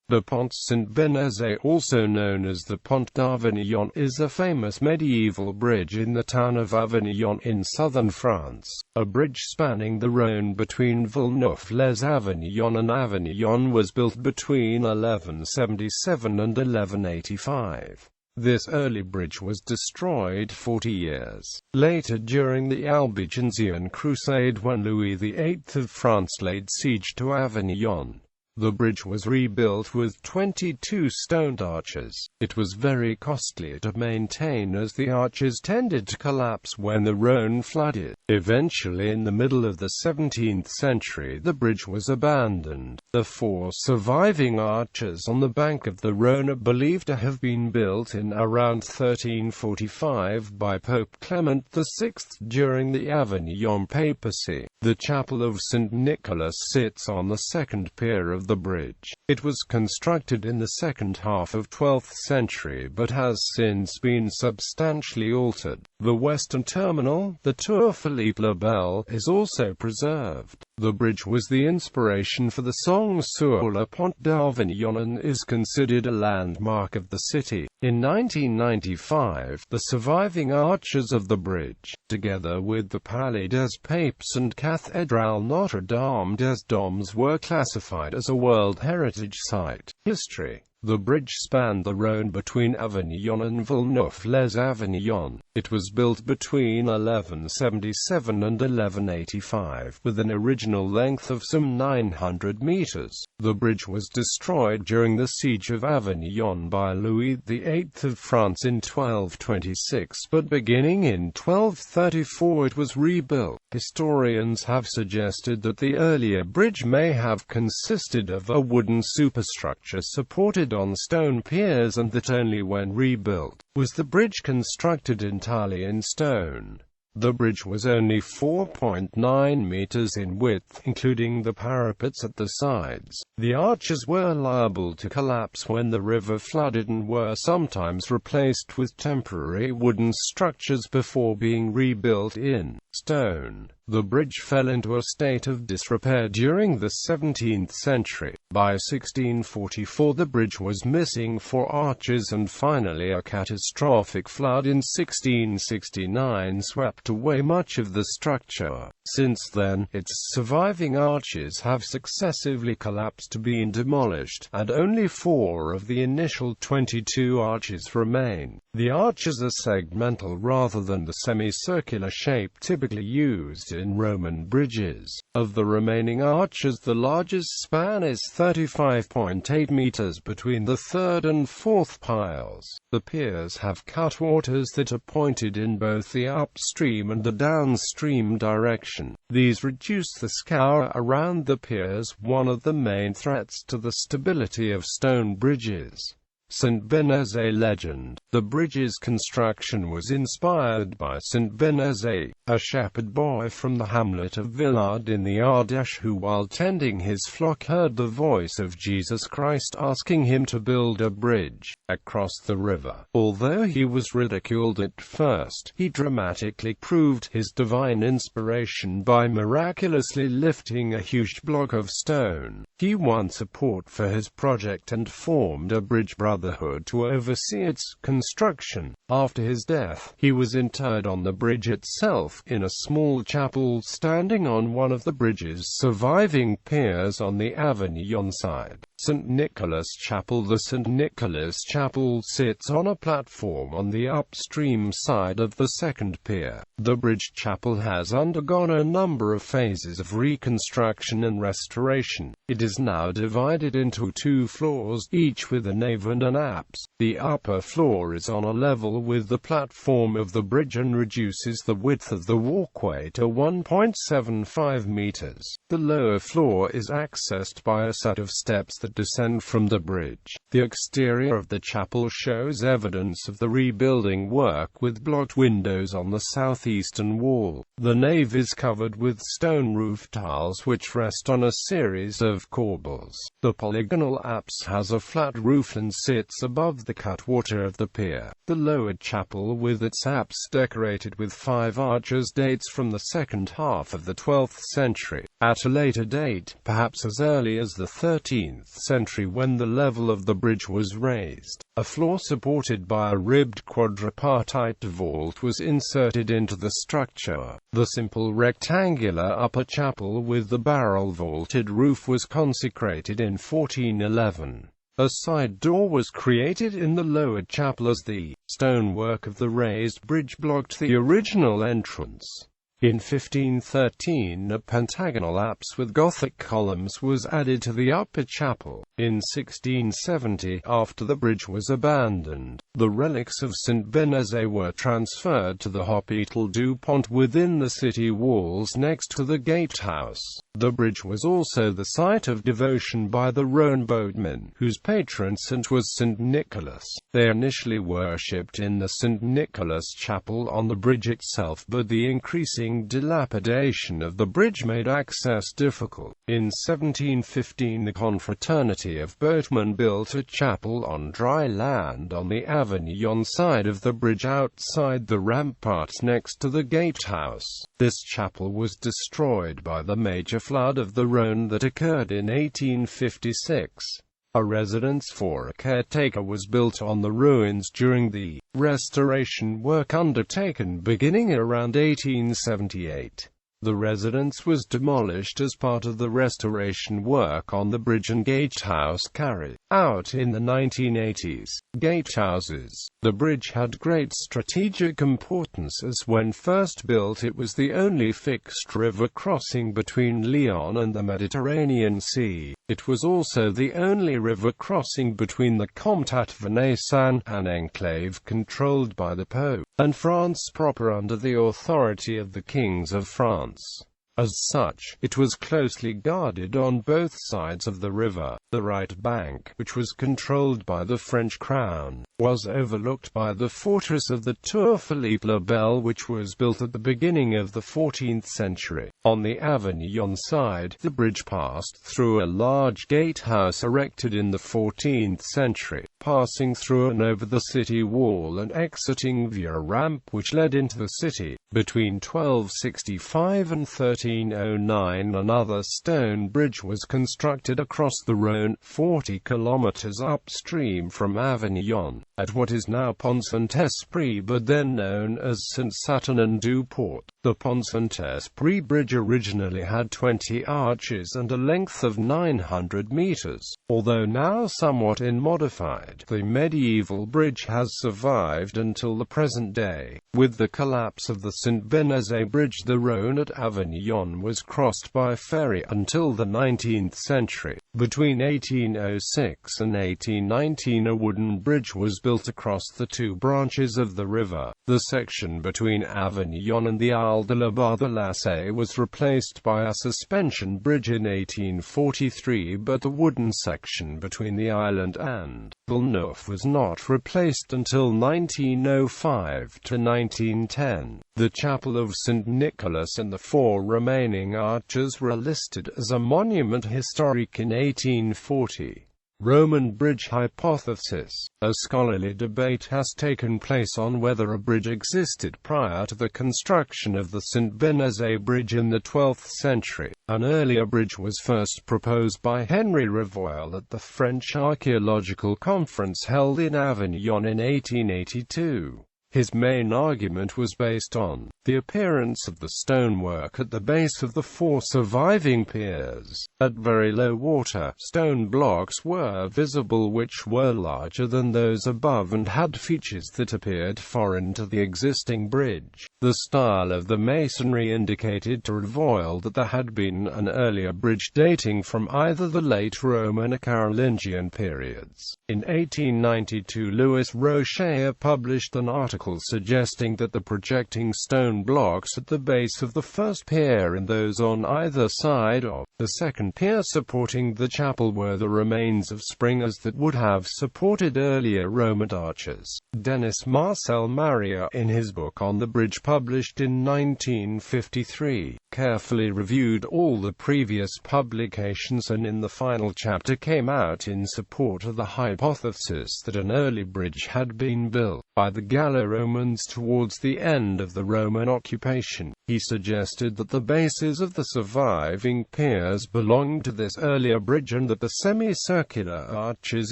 The Pont Saint-Bénézet, also known as the Pont d'Avignon, is a famous medieval bridge in the town of Avignon in southern France. A bridge spanning the Rhône between Villeneuve-lès-Avignon and Avignon was built between 1177 and 1185. This early bridge was destroyed 40 years later during the Albigensian Crusade when Louis VIII of France laid siege to Avignon. The bridge was rebuilt with 22 stone arches. It was very costly to maintain as the arches tended to collapse when the Rhône flooded. Eventually, in the middle of the 17th century, the bridge was abandoned. The 4 surviving arches on the bank of the Rhône are believed to have been built in around 1345 by Pope Clement VI during the Avignon papacy. The chapel of St. Nicholas sits on the second pier of the bridge. It was constructed in the second half of 12th century but has since been substantially altered. The western terminal, the Tour Philippe le Bel, is also preserved. The bridge was the inspiration for the song Sur le Pont d'Avignon and is considered a landmark of the city. In 1995, the surviving arches of the bridge, together with the Palais des Papes and Cathédrale Notre-Dame-des-Doms, were classified as a World Heritage Site. History. The bridge spanned the Rhône between Avignon and Villeneuve-lès-Avignon. It was built between 1177 and 1185, with an original length of some 900 meters. The bridge was destroyed during the siege of Avignon by Louis VIII of France in 1226, but beginning in 1234 it was rebuilt. Historians have suggested that the earlier bridge may have consisted of a wooden superstructure supported on stone piers, and that only when rebuilt was the bridge constructed entirely in stone. The bridge was only 4.9 meters in width, including the parapets at the sides. The arches were liable to collapse when the river flooded and were sometimes replaced with temporary wooden structures before being rebuilt in stone. The bridge fell into a state of disrepair during the 17th century. By 1644 the bridge was missing 4 arches, and finally a catastrophic flood in 1669 swept away much of the structure. Since then, its surviving arches have successively collapsed to being demolished, and only 4 of the initial 22 arches remain. The arches are segmental rather than the semicircular shape typically used in Roman bridges. Of the remaining arches, the largest span is 35.8 meters between the 3rd and 4th piles. The piers have cutwaters that are pointed in both the upstream and the downstream direction. These reduce the scour around the piers, one of the main threats to the stability of stone bridges. Saint-Bénézet legend. The bridge's construction was inspired by Saint-Bénézet, a shepherd boy from the hamlet of Villeneuve in the Ardèche who, while tending his flock, heard the voice of Jesus Christ asking him to build a bridge across the river. Although he was ridiculed at first, he dramatically proved his divine inspiration by miraculously lifting a huge block of stone. He won support for his project and formed a bridge brotherhood to oversee its construction. After his death, he was interred on the bridge itself, in a small chapel standing on one of the bridge's surviving piers on the Avignon side. St. Nicholas Chapel. The St. Nicholas Chapel sits on a platform on the upstream side of the second pier. The bridge chapel has undergone a number of phases of reconstruction and restoration. It is now divided into 2 floors, each with a nave and an apse. The upper floor is on a level with the platform of the bridge and reduces the width of the walkway to 1.75 meters. The lower floor is accessed by a set of steps that descend from the bridge. The exterior of the chapel shows evidence of the rebuilding work, with blocked windows on the southeastern wall. The nave is covered with stone roof tiles which rest on a series of corbels. The polygonal apse has a flat roof and sits above the cutwater of the pier. The lower chapel, with its apse decorated with 5 arches, dates from the second half of the 12th century. At a later date, perhaps as early as the 13th, century when the level of the bridge was raised. A floor supported by a ribbed quadripartite vault was inserted into the structure. The simple rectangular upper chapel with the barrel-vaulted roof was consecrated in 1411. A side door was created in the lower chapel as the stonework of the raised bridge blocked the original entrance. In 1513 a pentagonal apse with Gothic columns was added to the upper chapel. In 1670, after the bridge was abandoned, the relics of Saint-Bénézet were transferred to the Hôpital du Pont within the city walls next to the gatehouse. The bridge was also the site of devotion by the Rhône boatmen, whose patron saint was St. Nicholas. They initially worshipped in the St. Nicholas Chapel on the bridge itself, but the increasing dilapidation of the bridge made access difficult. In 1715 the confraternity of boatmen built a chapel on dry land on the Avignon side of the bridge outside the ramparts next to the gatehouse. This chapel was destroyed by the major flood of the Rhône that occurred in 1856. A residence for a caretaker was built on the ruins during the restoration work undertaken beginning around 1878. The residence was demolished as part of the restoration work on the bridge and gatehouse carried out in the 1980s. Gatehouses. The bridge had great strategic importance as when first built it was the only fixed river crossing between Lyon and the Mediterranean Sea. It was also the only river crossing between the Comtat Venaissin, an enclave controlled by the Pope, and France proper under the authority of the kings of France. As such, it was closely guarded on both sides of the river. The right bank, which was controlled by the French crown, was overlooked by the fortress of the Tour Philippe le Bel, which was built at the beginning of the 14th century. On the Avignon side, the bridge passed through a large gatehouse erected in the 14th century, passing through and over the city wall and exiting via a ramp which led into the city. Between 1265 and 1309 another stone bridge was constructed across the Rhône, 40 kilometers upstream from Avignon, at what is now Pont Saint-Esprit but then known as Saint-Saturnin-du-Port. The Pont Saint-Esprit bridge originally had 20 arches and a length of 900 meters. Although now somewhat modified, the medieval bridge has survived until the present day. With the collapse of the Saint-Bénézet bridge, the Rhône at Avignon was crossed by ferry until the 19th century. Between 1806 and 1819 a wooden bridge was built across the two branches of the river. The section between Avignon and the Isle de la Barthélemy was replaced by a suspension bridge in 1843, but the wooden section between the island and Villeneuve was not replaced until 1905 to 1910. The chapel of St. Nicholas and the four remaining arches were listed as a monument historique in 1840. Roman bridge hypothesis. A scholarly debate has taken place on whether a bridge existed prior to the construction of the Saint-Bénézet bridge in the 12th century. An earlier bridge was first proposed by Henry Revoil at the French Archaeological Conference held in Avignon in 1882. His main argument was based on the appearance of the stonework at the base of the four surviving piers. At very low water, stone blocks were visible which were larger than those above and had features that appeared foreign to the existing bridge. The style of the masonry indicated to Revoil that there had been an earlier bridge dating from either the late Roman or Carolingian periods. In 1892 Louis Rocher published an article suggesting that the projecting stone blocks at the base of the first pier and those on either side of the second pier supporting the chapel were the remains of springers that would have supported earlier Roman arches. Denis Marcel Maria, in his book on the bridge published in 1953, carefully reviewed all the previous publications and in the final chapter came out in support of the hypothesis that an early bridge had been built by the Gallo Romans towards the end of the Roman occupation. He suggested that the bases of the surviving piers belonged to this earlier bridge and that the semicircular arches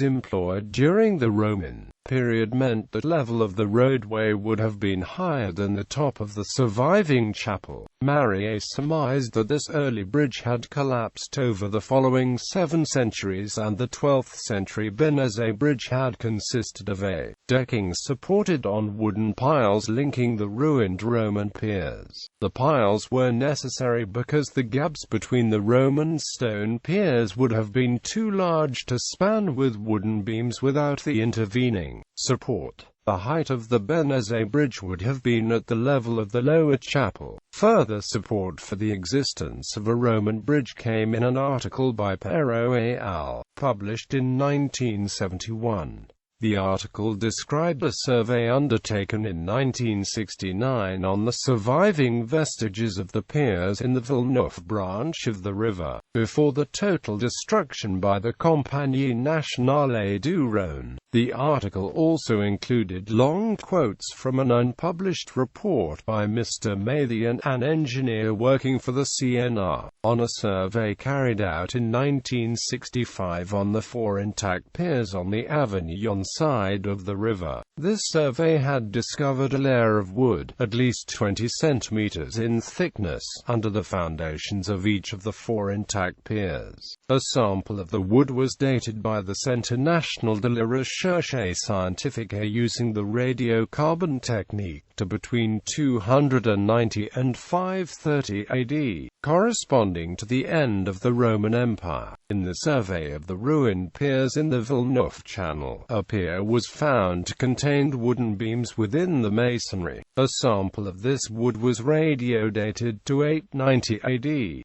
employed during the Roman period meant that the level of the roadway would have been higher than the top of the surviving chapel. Marie surmised that this early bridge had collapsed over the following 7 centuries, and the 12th century Bénézet bridge had consisted of a decking supported on wooden piles linking the ruined Roman piers. The piles were necessary because the gaps between the Roman stone piers would have been too large to span with wooden beams without the intervening support. The height of the Bénézet bridge would have been at the level of the lower chapel. Further support for the existence of a Roman bridge came in an article by Perrault et al., published in 1971. The article described a survey undertaken in 1969 on the surviving vestiges of the piers in the Villeneuve branch of the river, before the total destruction by the Compagnie Nationale du Rhône. The article also included long quotes from an unpublished report by Mr. Mathian, an engineer working for the CNR, on a survey carried out in 1965 on the 4 intact piers on the Avignon side of the river. This survey had discovered a layer of wood, at least 20 centimeters in thickness, under the foundations of each of the 4 intact piers. A sample of the wood was dated by the Centre National de la Recherche Scientifique using the radiocarbon technique to between 290 and 530 AD, corresponding to the end of the Roman Empire. In the survey of the ruined piers in the Villeneuve Channel, a pier was found to contain wooden beams within the masonry. A sample of this wood was radiodated to 890 AD.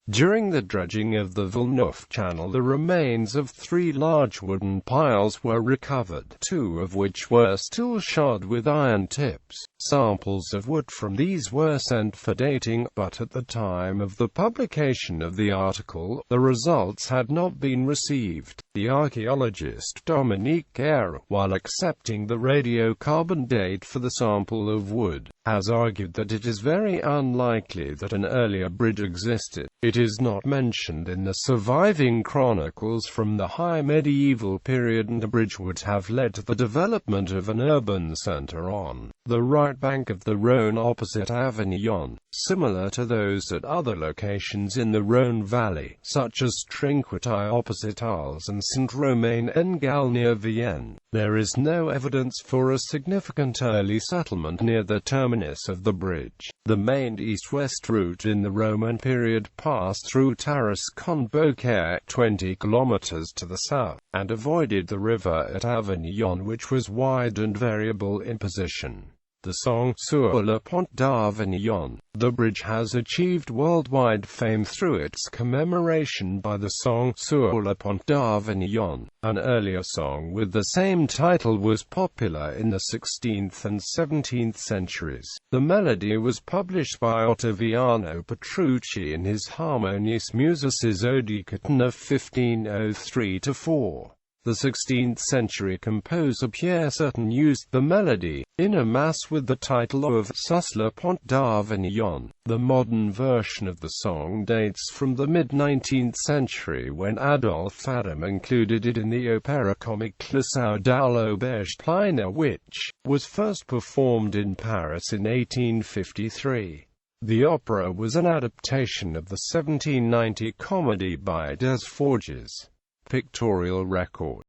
During the dredging of the Villeneuve Channel, the remains of 3 large wooden piles were recovered, 2 of which were still shod with iron tips. Samples of wood from these were sent for dating, but at the time of the publication of the article, the results had not been received. The archaeologist Dominique Guerre, while accepting the radiocarbon date for the sample of wood, has argued that it is very unlikely that an earlier bridge existed. It is not mentioned in the surviving chronicles from the high medieval period, and the bridge would have led to the development of an urban centre on the right bank of the Rhône opposite Avignon, similar to those at other locations in the Rhône valley, such as Trinquetilles opposite Arles and Saint-Romain-en-Galles near Vienne. There is no evidence for a significant early settlement near the terminus of the bridge. The main east-west route in the Roman period passed through Tarascon-Beaucaire, 20 kilometers to the south, and avoided the river at Avignon, which was wide and variable in position. The song sur le Pont d'Avignon, the bridge, has achieved worldwide fame through its commemoration by the song sur le Pont d'Avignon. An earlier song with the same title was popular in the 16th and 17th centuries. The melody was published by Ottaviano Petrucci in his Harmonies Musicis Odicaton of 1503-4. The 16th-century composer Pierre Certain used the melody, in a mass with the title of Sus le Pont d'Avignon. The modern version of the song dates from the mid-19th century, when Adolphe Adam included it in the opéra comique Le Soir dans l'Auberge Plénière, which was first performed in Paris in 1853. The opera was an adaptation of the 1790 comedy by Des Forges. Pictorial record.